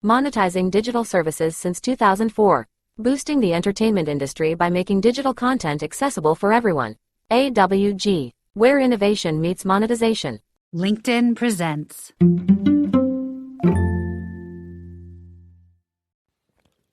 monetizing digital services since 2004, boosting the entertainment industry by making digital content accessible for everyone. AWG, where innovation meets monetization. LinkedIn presents.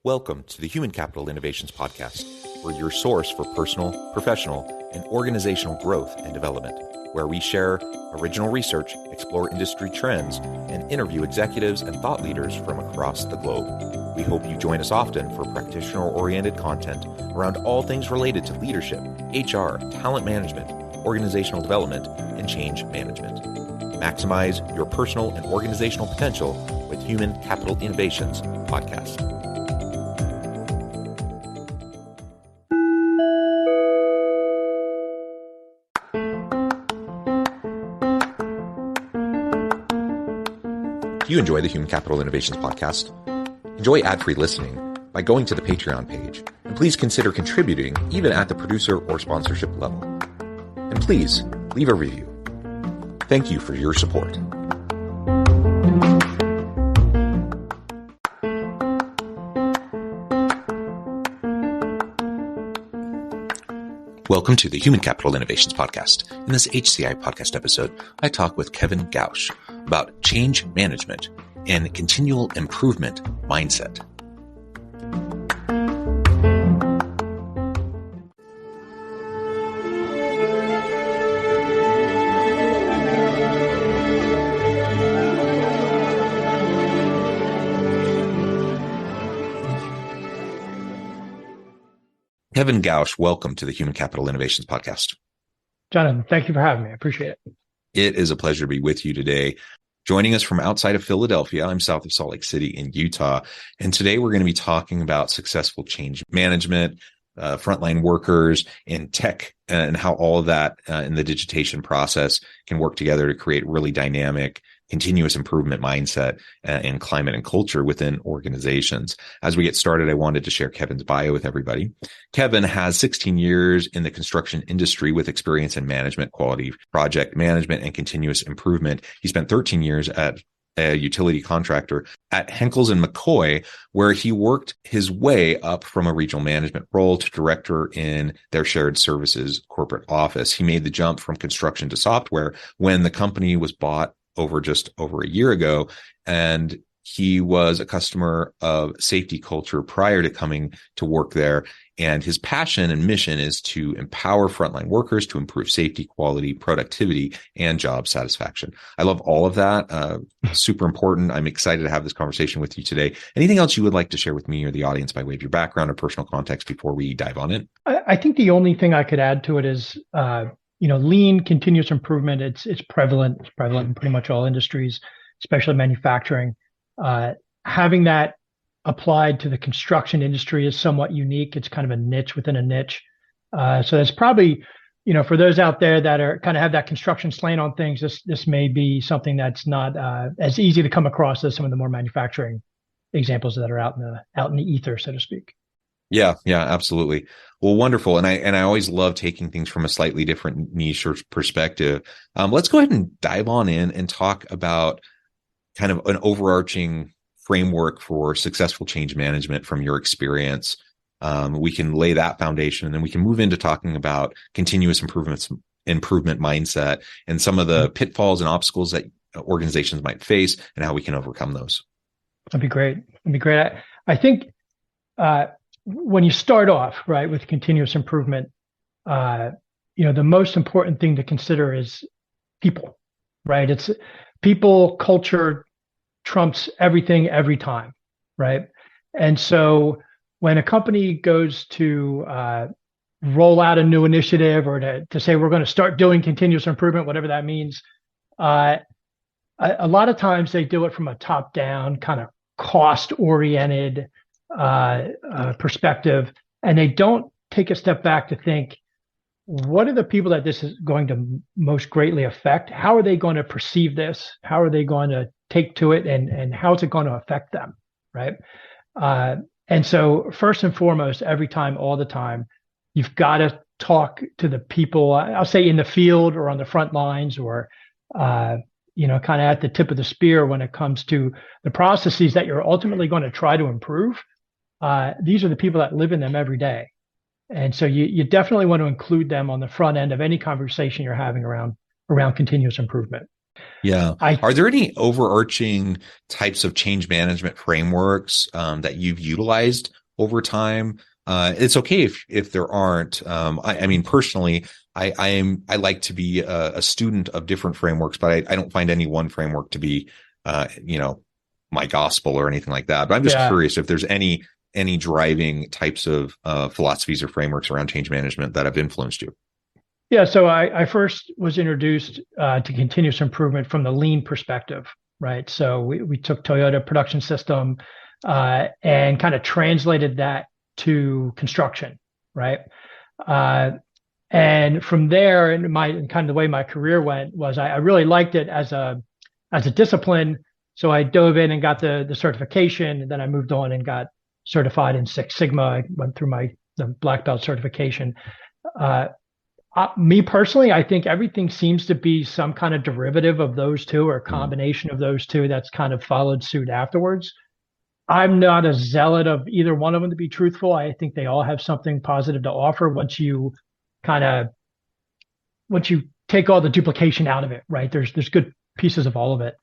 Welcome to the Human Capital Innovations Podcast. We're your source for personal, professional, and organizational growth and development, where we share original research, explore industry trends, and interview executives and thought leaders from across the globe. We hope you join us often for practitioner-oriented content around all things related to leadership, HR, talent management, organizational development, and change management. Maximize your personal and organizational potential with Human Capital Innovations Podcast. If you enjoy the Human Capital Innovations Podcast, enjoy ad-free listening by going to the Patreon page, and please consider contributing even at the producer or sponsorship level. And please leave a review. Thank you for your support. Welcome to the Human Capital Innovations Podcast. In this HCI Podcast episode, I talk with Kevin Gausch about change management and continual improvement mindset. Kevin Gausch, welcome to the Human Capital Innovations Podcast. Jonathan, thank you for having me. I appreciate it. It is a pleasure to be with you today. Joining us from outside of Philadelphia, I'm south of Salt Lake City in Utah. And today we're going to be talking about successful change management, frontline workers, and tech, and how all of that in the digitation process can work together to create really dynamic, continuous improvement mindset and climate and culture within organizations. As we get started, I wanted to share Kevin's bio with everybody. Kevin has 16 years in the construction industry with experience in management, quality, project management, and continuous improvement. He spent 13 years at a utility contractor at Henkels & McCoy, where he worked his way up from a regional management role to director in their shared services corporate office. He made the jump from construction to software when the company was bought just over a year ago, and he was a customer of safety culture prior to coming to work there. And his passion and mission is to empower frontline workers to improve safety, quality, productivity, and job satisfaction. I love all of that. Super important. I'm excited to have this conversation with you today. Anything else you would like to share with me or the audience by way of your background or personal context before we dive on in? I think the only thing I could add to it is, lean continuous improvement. It's prevalent. It's prevalent in pretty much all industries, especially manufacturing. Having that applied to the construction industry is somewhat unique. It's kind of a niche within a niche. So that's probably, for those out there that are kind of have that construction slant on things, this may be something that's not as easy to come across as some of the more manufacturing examples that are out in the ether, so to speak. Yeah, absolutely. Well, wonderful. And I always love taking things from a slightly different niche or perspective. Let's go ahead and dive on in and talk about kind of an overarching framework for successful change management from your experience. We can lay that foundation, and then we can move into talking about continuous improvement mindset and some of the pitfalls and obstacles that organizations might face and how we can overcome those. That'd be great. I think, when you start off, right, with continuous improvement, the most important thing to consider is people, right? It's people, culture trumps everything every time, right? And so when a company goes to roll out a new initiative or to say we're going to start doing continuous improvement, whatever that means, a lot of times they do it from a top-down kind of cost-oriented perspective, and they don't take a step back to think, what are the people that this is going to most greatly affect? How are they going to perceive this? How are they going to take to it, and how is it going to affect them, right? And so first and foremost, every time, all the time, you've got to talk to the people, I'll say in the field or on the front lines or kind of at the tip of the spear when it comes to the processes that you're ultimately going to try to improve. These are the people that live in them every day. And so you definitely want to include them on the front end of any conversation you're having around continuous improvement. Yeah. Are there any overarching types of change management frameworks that you've utilized over time? It's okay if there aren't. I mean, personally, I like to be a student of different frameworks, but I don't find any one framework to be, my gospel or anything like that. But I'm just curious if there's any driving types of philosophies or frameworks around change management that have influenced you. Yeah, so I first was introduced to continuous improvement from the lean perspective, right? So we took Toyota Production System and kind of translated that to construction, right? And from there, and kind of the way my career went was I really liked it as a discipline. So I dove in and got the certification, and then I moved on and got certified in Six Sigma. I went through the black belt certification. Me personally, I think everything seems to be some kind of derivative of those two or a combination of those two that's kind of followed suit afterwards. I'm not a zealot of either one of them, to be truthful. I think they all have something positive to offer once you take all the duplication out of it, right? There's good pieces of all of it.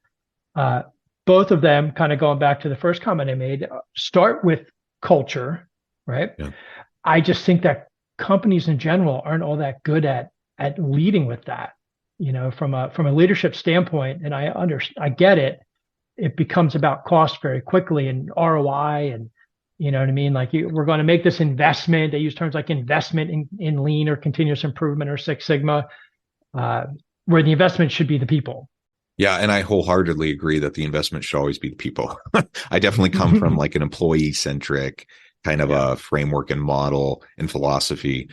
Both of them, kind of going back to the first comment I made, start with culture, right? Yeah. I just think that companies in general aren't all that good at leading with that, from a leadership standpoint. And I get it. It becomes about cost very quickly and ROI, and you know what I mean? Like we're going to make this investment. They use terms like investment in lean or continuous improvement or Six Sigma, where the investment should be the people. Yeah. And I wholeheartedly agree that the investment should always be the people. I definitely come from like an employee centric kind of a framework and model and philosophy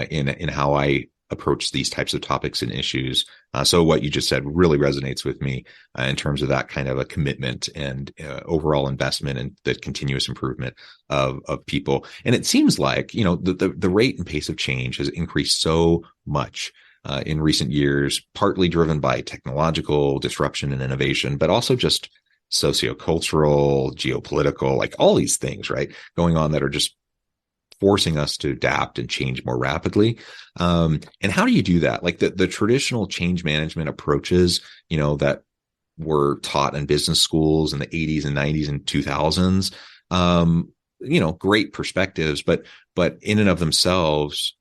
in how I approach these types of topics and issues. So what you just said really resonates with me in terms of that kind of a commitment and overall investment in the continuous improvement of people. And it seems like, the rate and pace of change has increased so much in recent years, partly driven by technological disruption and innovation, but also just sociocultural, geopolitical, like all these things, right, going on that are just forcing us to adapt and change more rapidly. And how do you do that? Like the traditional change management approaches, that were taught in business schools in the 80s and 90s and 2000s, great perspectives, but in and of themselves,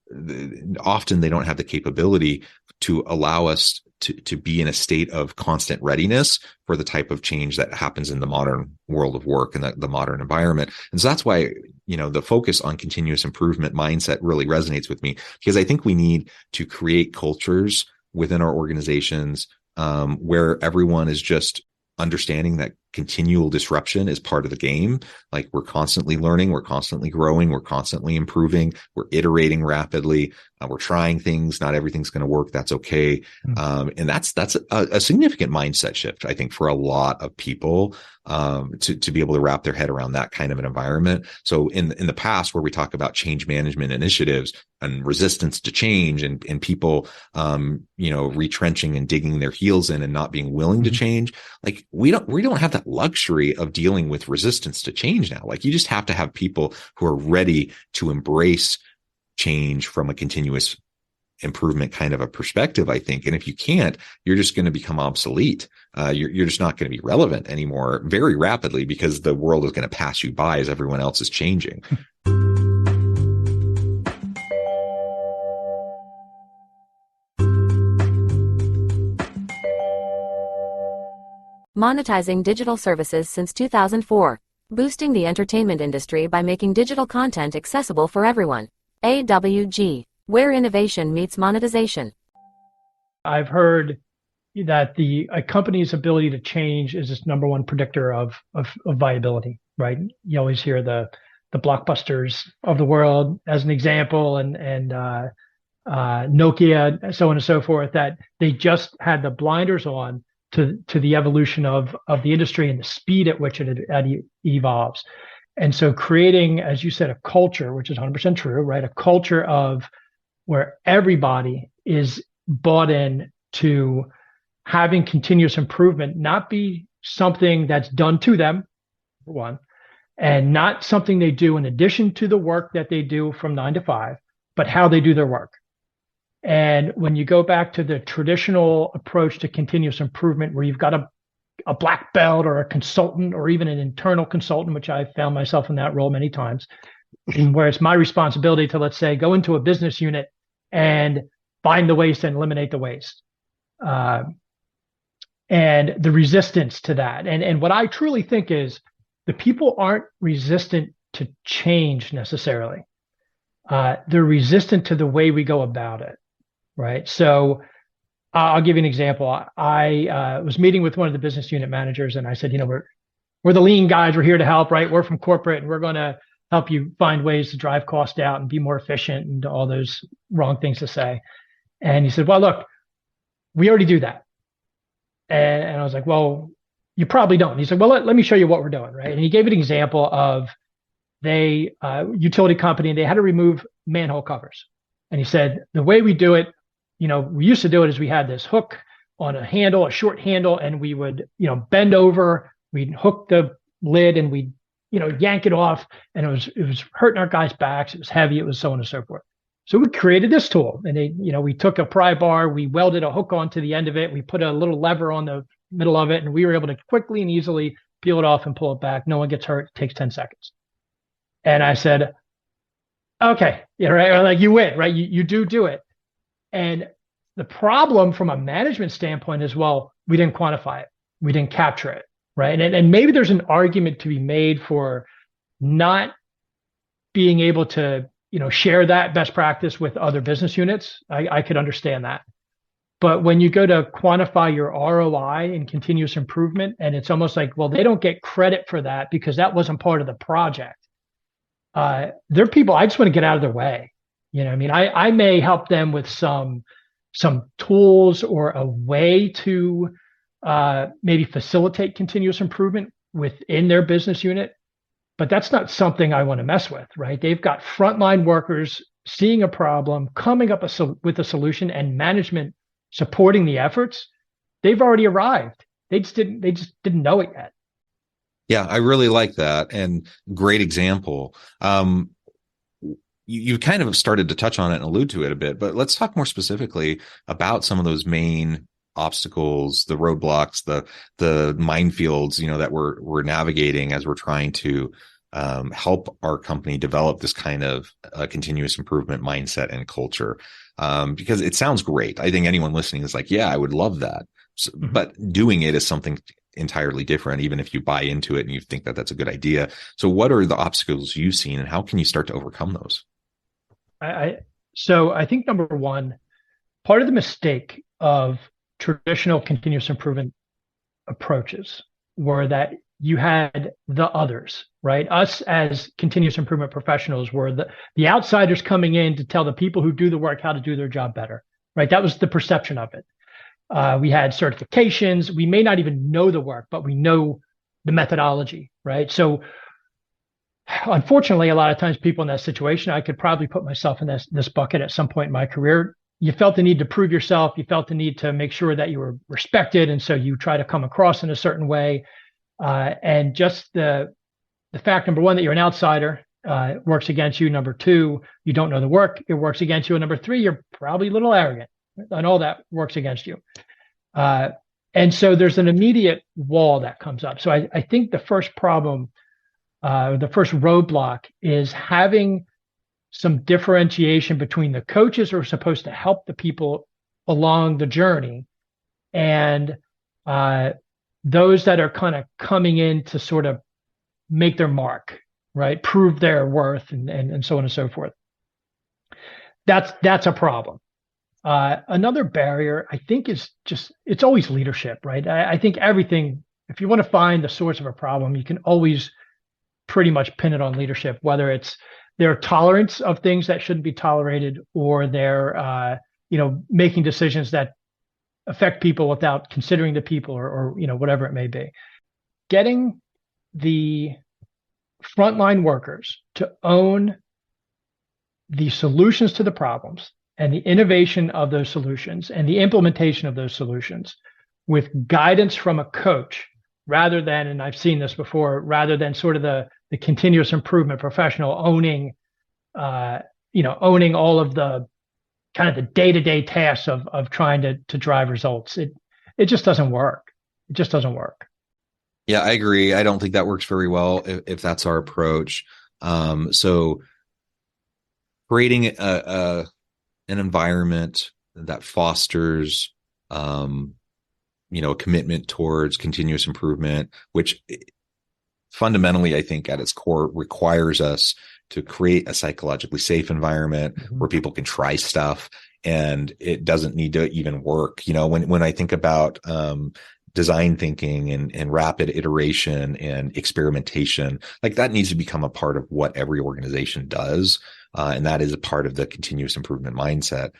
often they don't have the capability to allow us to be in a state of constant readiness for the type of change that happens in the modern world of work and the modern environment. And so that's why, the focus on continuous improvement mindset really resonates with me, because I think we need to create cultures within our organizations where everyone is just understanding that continual disruption is part of the game. Like we're constantly learning, we're constantly growing, we're constantly improving, we're iterating rapidly, we're trying things. Not everything's going to work. That's okay. And that's a significant mindset shift, I think, for a lot of people to be able to wrap their head around that kind of an environment. So in the past, where we talk about change management initiatives and resistance to change and people, retrenching and digging their heels in and not being willing to change, like we don't have that luxury of dealing with resistance to change now. Like you just have to have people who are ready to embrace change from a continuous improvement kind of a perspective, I think. And if you can't, you're just going to become obsolete. You're just not going to be relevant anymore very rapidly, because the world is going to pass you by as everyone else is changing. Monetizing digital services since 2004. Boosting the entertainment industry by making digital content accessible for everyone. AWG, where innovation meets monetization. I've heard that a company's ability to change is its number one predictor of viability, right? You always hear the Blockbusters of the world as an example, and Nokia, so on and so forth, that they just had the blinders on to the evolution of the industry and the speed at which it evolves. And so creating, as you said, a culture, which is 100% true, right? A culture of where everybody is bought in to having continuous improvement not be something that's done to them, for one, and not something they do in addition to the work that they do from 9 to 5, but how they do their work. And when you go back to the traditional approach to continuous improvement, where you've got a black belt or a consultant or even an internal consultant, which I found myself in that role many times, where it's my responsibility to, let's say, go into a business unit and find the waste and eliminate the waste. And the resistance to that. And what I truly think is the people aren't resistant to change necessarily. They're resistant to the way we go about it, right? So I'll give you an example. I was meeting with one of the business unit managers, and I said, we're the lean guys. We're here to help, right? We're from corporate, and we're going to help you find ways to drive cost out and be more efficient and all those wrong things to say. And he said, well, look, we already do that. And I was like, well, you probably don't. And he said, well, let me show you what we're doing, right? And he gave an example of utility company, and they had to remove manhole covers. And he said, the way we do it, we used to do it is we had this hook on a handle, a short handle, and we would, bend over, we'd hook the lid, and we'd, yank it off. And it was hurting our guys' backs. It was heavy. It was so on and so forth. So we created this tool, and we took a pry bar, we welded a hook onto the end of it, we put a little lever on the middle of it, and we were able to quickly and easily peel it off and pull it back. No one gets hurt. It takes 10 seconds. And I said, okay, right, or like, you win, right? You do it. And the problem from a management standpoint is, well, we didn't quantify it. We didn't capture it, right? And maybe there's an argument to be made for not being able to share that best practice with other business units. I could understand that. But when you go to quantify your ROI and continuous improvement, and it's almost like, well, they don't get credit for that because that wasn't part of the project. They're people, I just want to get out of their way. I may help them with some tools or a way to maybe facilitate continuous improvement within their business unit. But that's not something I want to mess with, right? They've got frontline workers seeing a problem, coming up with a solution, and management supporting the efforts. They've already arrived. They just didn't know it yet. Yeah, I really like that, and great example. You kind of started to touch on it and allude to it a bit, but let's talk more specifically about some of those main obstacles, the roadblocks, the minefields, that we're navigating as we're trying to help our company develop this kind of continuous improvement mindset and culture. Because it sounds great. I think anyone listening is like, yeah, I would love that. So, but doing it is something entirely different, even if you buy into it and you think that that's a good idea. So what are the obstacles you've seen, and how can you start to overcome those? So I think number one, part of the mistake of traditional continuous improvement approaches were that you had the others, right? Us as continuous improvement professionals were the outsiders coming in to tell the people who do the work how to do their job better, right? That was the perception of it. We had certifications. We may not even know the work, but we know the methodology, right? So unfortunately, a lot of times people in that situation, I could probably put myself in this bucket at some point in my career. You felt the need to prove yourself. You felt the need to make sure that you were respected. And so you try to come across in a certain way. And just the fact, number one, that you're an outsider works against you. Number two, you don't know the work. It works against you. And number three, you're probably a little arrogant, and all that works against you. And so there's an immediate wall that comes up. So I think the first problem, the first roadblock is having some differentiation between the coaches who are supposed to help the people along the journey and those that are kind of coming in to sort of make their mark, right? Prove their worth and so on and so forth. That's a problem. Another barrier, I think, is just, it's always leadership, right? I think everything, if you want to find the source of a problem, you can always pretty much pin it on leadership, whether it's their tolerance of things that shouldn't be tolerated or their, making decisions that affect people without considering the people or whatever it may be. Getting the frontline workers to own the solutions to the problems and the innovation of those solutions and the implementation of those solutions with guidance from a coach rather than, and I've seen this before, rather than sort of the continuous improvement professional owning all of the kind of the day-to-day tasks of trying to drive results. It just doesn't work. It just doesn't work. Yeah, I agree. I don't think that works very well if that's our approach. So creating an environment that fosters, a commitment towards continuous improvement, which fundamentally, I think at its core requires us to create a psychologically safe environment where people can try stuff and it doesn't need to even work. When I think about, design thinking and rapid iteration and experimentation, like that needs to become a part of what every organization does. And that is a part of the continuous improvement mindset.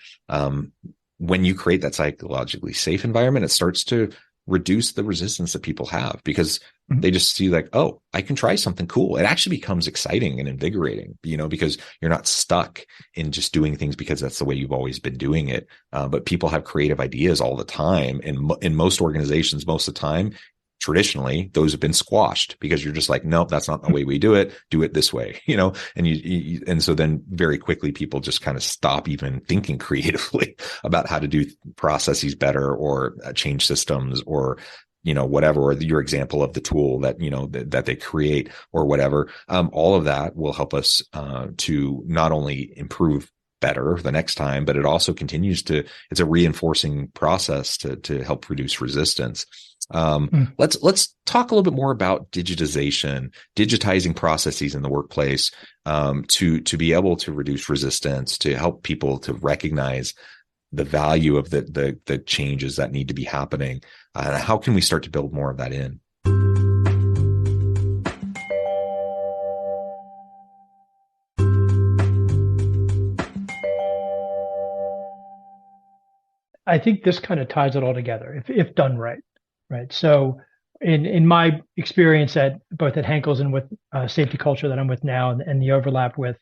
When you create that psychologically safe environment, it starts to reduce the resistance that people have because they just see like, oh, I can try something cool. It actually becomes exciting and invigorating, because you're not stuck in just doing things because that's the way you've always been doing it. But people have creative ideas all the time. And in most organizations, most of the time, traditionally, those have been squashed because you're just like, nope, that's not the way we do it. Do it this way, and so then very quickly people just kind of stop even thinking creatively about how to do processes better or change systems or, whatever, or your example of the tool that, that they create or whatever. All of that will help us to not only improve better the next time, but it also continues it's a reinforcing process to help reduce resistance. Let's talk a little bit more about digitizing processes in the workplace, to be able to reduce resistance, to help people to recognize the value of the changes that need to be happening. How can we start to build more of that in? I think this kind of ties it all together if done right. Right. So in my experience both at Henkel's and with safety culture that I'm with now and the overlap with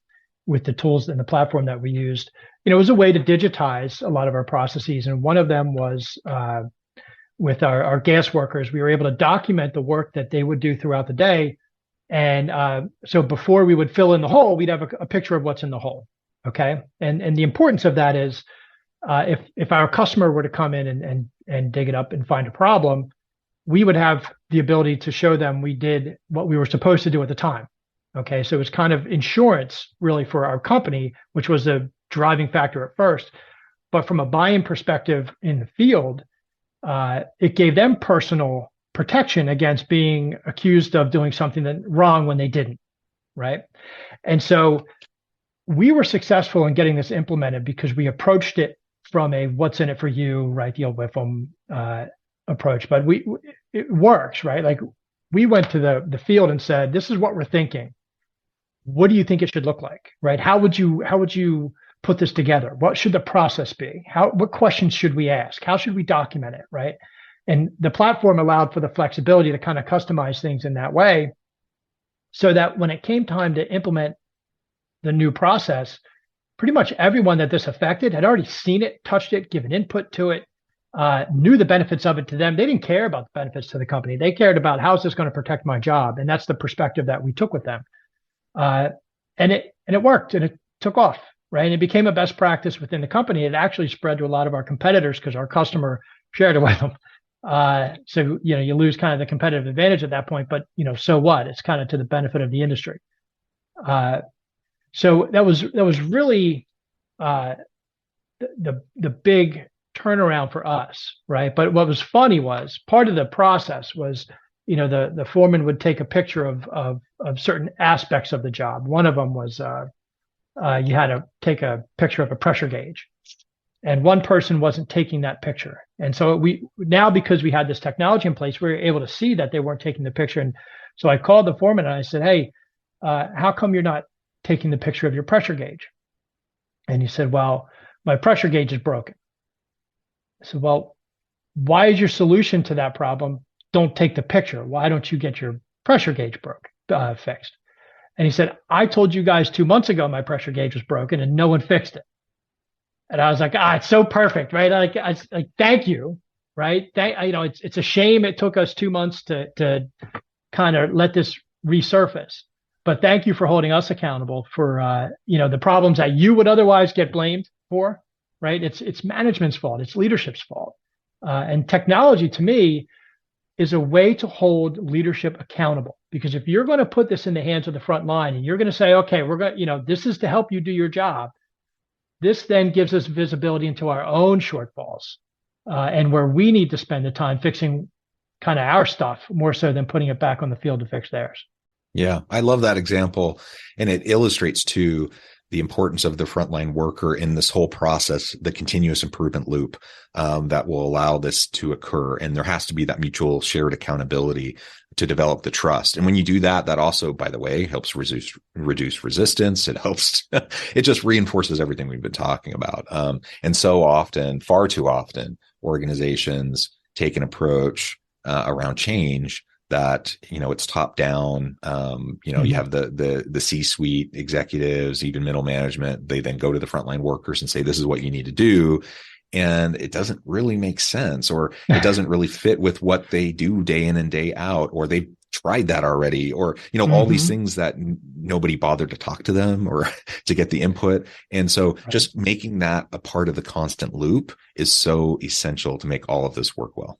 the tools and the platform that we used, it was a way to digitize a lot of our processes. And one of them was with our gas workers, we were able to document the work that they would do throughout the day. And so before we would fill in the hole, we'd have a picture of what's in the hole. Okay. And the importance of that is if our customer were to come in and dig it up and find a problem, we would have the ability to show them we did what we were supposed to do at the time. Okay. So it was kind of insurance really for our company, which was a driving factor at first. But from a buy-in perspective in the field, it gave them personal protection against being accused of doing something wrong when they didn't. Right. And so we were successful in getting this implemented because we approached it from a what's in it for you, right? The old WIFM approach, but it works, right? Like we went to the field and said, this is what we're thinking. What do you think it should look like, right? How would you put this together? What should the process be? What questions should we ask? How should we document it, right? And the platform allowed for the flexibility to kind of customize things in that way so that when it came time to implement the new process, pretty much everyone that this affected had already seen it, touched it, given input to it, knew the benefits of it to them. They didn't care about the benefits to the company. They cared about how is this going to protect my job? And that's the perspective that we took with them. And it worked and it took off, right? And it became a best practice within the company. It actually spread to a lot of our competitors because our customer shared it with them. So, you lose kind of the competitive advantage at that point, but, so what? It's kind of to the benefit of the industry. So that was really the big turnaround for us, right? But what was funny was part of the process was, the foreman would take a picture of certain aspects of the job. One of them was you had to take a picture of a pressure gauge, and one person wasn't taking that picture. And so because we had this technology in place, we were able to see that they weren't taking the picture. And so I called the foreman and I said, hey, how come you're not taking the picture of your pressure gauge? And he said, well, my pressure gauge is broken. I said, well, why is your solution to that problem? Don't take the picture. Why don't you get your pressure gauge fixed? And he said, I told you guys 2 months ago my pressure gauge was broken and no one fixed it. And I was like, it's so perfect, right? Like, thank you, right? It's a shame it took us 2 months to kind of let this resurface. But thank you for holding us accountable for the problems that you would otherwise get blamed for, right? It's management's fault, it's leadership's fault. And technology, to me, is a way to hold leadership accountable. Because if you're going to put this in the hands of the front line and you're going to say, okay, we're going, this is to help you do your job, this then gives us visibility into our own shortfalls and where we need to spend the time fixing kind of our stuff more so than putting it back on the field to fix theirs. Yeah, I love that example. And it illustrates too the importance of the frontline worker in this whole process, the continuous improvement loop that will allow this to occur. And there has to be that mutual shared accountability to develop the trust. And when you do that, that also, by the way, helps reduce resistance. It helps, it just reinforces everything we've been talking about. And so often, far too often, organizations take an approach around change that, it's top down. You have the C-suite executives, even middle management. They then go to the frontline workers and say, this is what you need to do. And it doesn't really make sense, or it doesn't really fit with what they do day in and day out, or they've tried that already, or, all these things that nobody bothered to talk to them or to get the input. And so just making that a part of the constant loop is so essential to make all of this work well.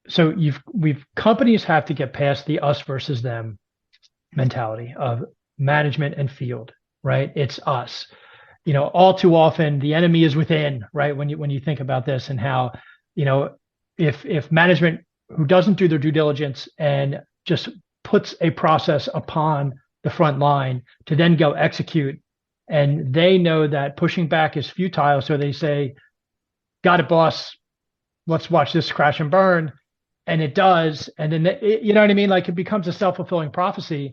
So companies have to get past the us versus them mentality of management and field, right? It's us. All too often the enemy is within, right? When you think about this and how, if management who doesn't do their due diligence and just puts a process upon the front line to then go execute, and they know that pushing back is futile, so they say, got it, boss, let's watch this crash and burn. And it does. And then, you know what I mean? Like, it becomes a self-fulfilling prophecy.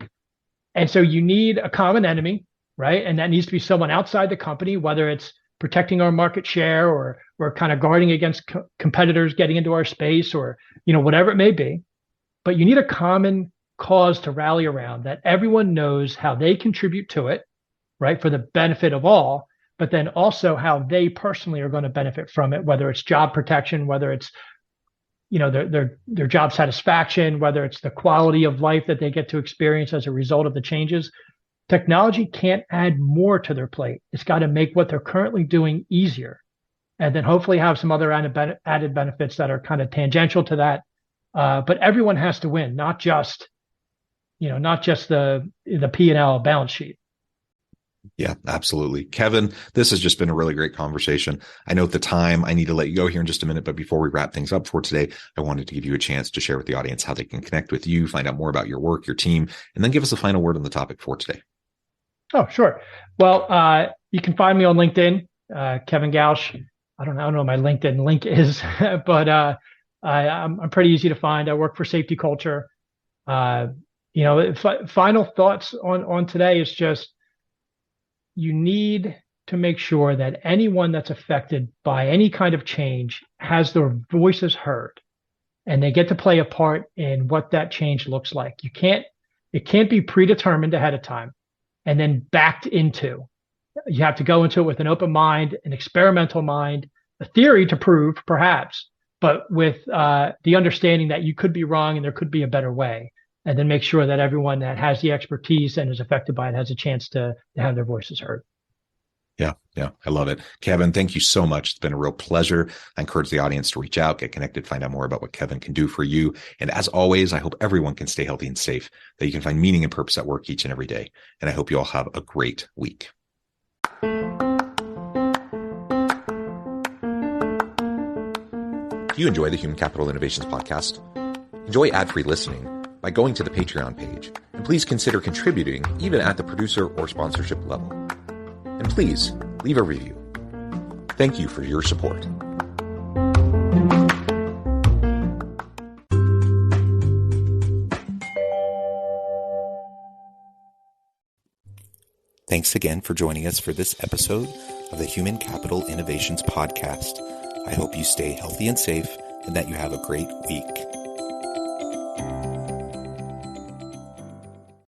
And so you need a common enemy, right? And that needs to be someone outside the company, whether it's protecting our market share or we're kind of guarding against competitors getting into our space, or, whatever it may be. But you need a common cause to rally around that everyone knows how they contribute to it, right? For the benefit of all, but then also how they personally are going to benefit from it, whether it's job protection, whether it's their job satisfaction, whether it's the quality of life that they get to experience as a result of the changes. Technology can't add more to their plate. It's got to make what they're currently doing easier, and then hopefully have some other added benefits that are kind of tangential to that. But everyone has to win, not just the P&L balance sheet. Yeah, absolutely. Kevin, this has just been a really great conversation. I know at the time I need to let you go here in just a minute, but before we wrap things up for today, I wanted to give you a chance to share with the audience how they can connect with you, find out more about your work, your team, and then give us a final word on the topic for today. Oh, sure. Well, you can find me on LinkedIn, Kevin Gausch. I don't know what my LinkedIn link is, but I'm pretty easy to find. I work for Safety Culture. Final thoughts on today is just, you need to make sure that anyone that's affected by any kind of change has their voices heard, and they get to play a part in what that change looks like. It can't be predetermined ahead of time and then backed into. You have to go into it with an open mind, an experimental mind, a theory to prove perhaps, but with the understanding that you could be wrong and there could be a better way. And then make sure that everyone that has the expertise and is affected by it has a chance to have their voices heard. Yeah. I love it. Kevin, thank you so much. It's been a real pleasure. I encourage the audience to reach out, get connected, find out more about what Kevin can do for you. And as always, I hope everyone can stay healthy and safe, that you can find meaning and purpose at work each and every day. And I hope you all have a great week. Do you enjoy the Human Capital Innovations podcast? Enjoy ad-free listening by going to the Patreon page, and please consider contributing even at the producer or sponsorship level. And please leave a review. Thank you for your support. Thanks again for joining us for this episode of the Human Capital Innovations podcast. I hope you stay healthy and safe and that you have a great week.